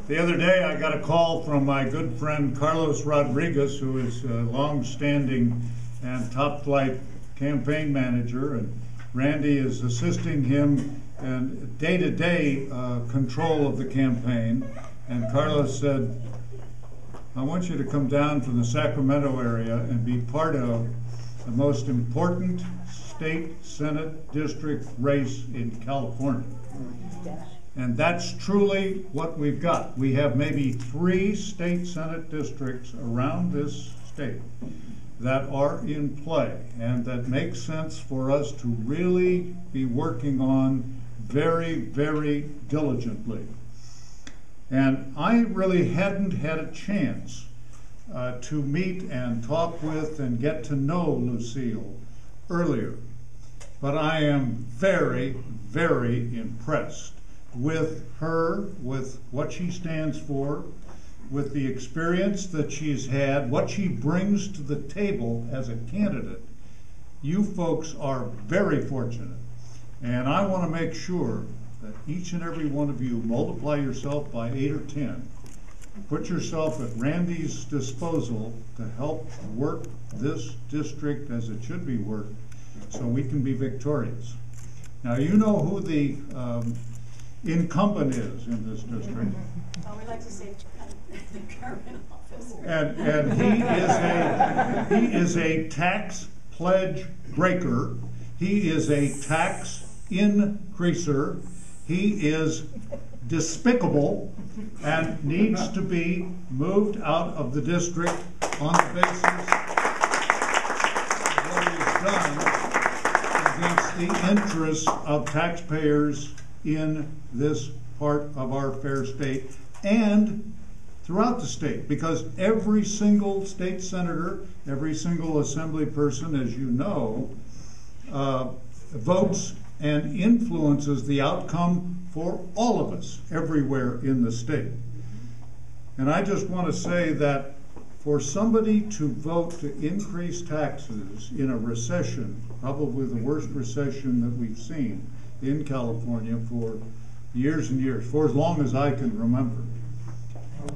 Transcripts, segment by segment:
The other day I got a call from my good friend Carlos Rodriguez, who is a long-standing and top-flight campaign manager, and Randy is assisting him in day-to-day control of the campaign. And Carlos said, I want you to come down from the Sacramento area and be part of the most important state Senate district race in California. And that's truly what we've got. We have maybe 3 state Senate districts around this state that are in play and that make sense for us to really be working on very, very diligently. And I really hadn't had a chance to meet and talk with and get to know Lucille earlier. But I am very, very impressed with her, with what she stands for, with the experience that she's had, what she brings to the table as a candidate. You folks are very fortunate. And I want to make sure that each and every one of you multiply yourself by 8 or 10. Put yourself at Randy's disposal to help work this district as it should be worked so we can be victorious. Now, you know who the incumbent is in this district. Oh, we like to say the current officer. And he is a tax pledge breaker. He is a tax increaser. He is despicable and needs to be moved out of the district on the basis of what he has done against the interests of taxpayers in this part of our fair state and throughout the state, because every single state senator, every single assembly person, as you know, votes and influences the outcome for all of us everywhere in the state. And I just want to say that for somebody to vote to increase taxes in a recession, probably the worst recession that we've seen in California for years and years, for as long as I can remember,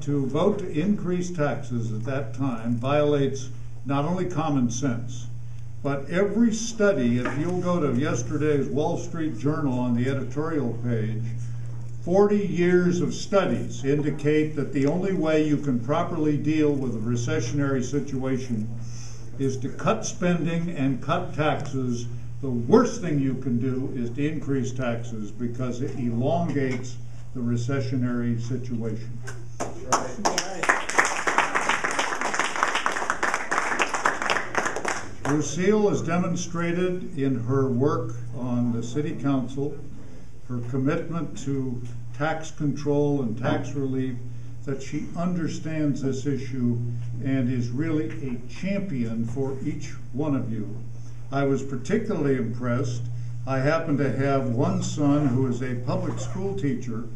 to vote to increase taxes at that time violates not only common sense, but every study. If you'll go to yesterday's Wall Street Journal on the editorial page, 40 years of studies indicate that the only way you can properly deal with a recessionary situation is to cut spending and cut taxes. The worst thing you can do is to increase taxes because it elongates the recessionary situation. Lucille has demonstrated in her work on the City Council, her commitment to tax control and tax relief, that she understands this issue and is really a champion for each one of you. I was particularly impressed. I happen to have one son who is a public school teacher,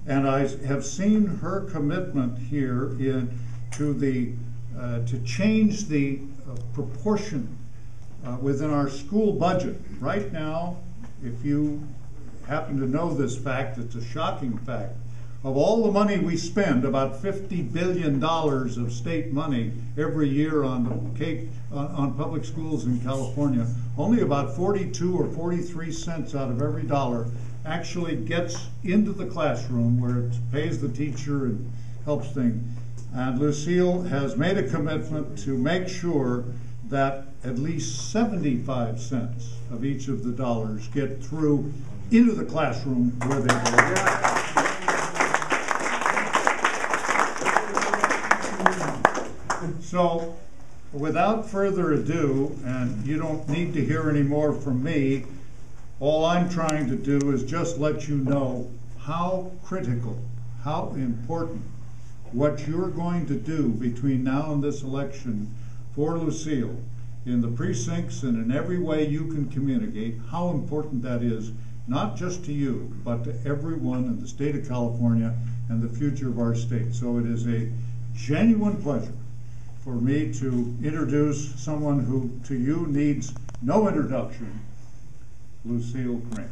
and I have seen her commitment here to change the proportion within our school budget. Right now, if you happen to know this fact, it's a shocking fact. Of all the money we spend, about $50 billion of state money every year on public schools in California, only about 42 or 43 cents out of every dollar actually gets into the classroom where it pays the teacher and helps things. And Lucille has made a commitment to make sure that at least 75 cents of each of the dollars get through into the classroom where they belong. So, without further ado, and you don't need to hear any more from me, all I'm trying to do is just let you know how critical, how important what you're going to do between now and this election for Lucille in the precincts and in every way you can communicate, how important that is, not just to you, but to everyone in the state of California and the future of our state. So it is a genuine pleasure for me to introduce someone who to you needs no introduction, Lucille Kring.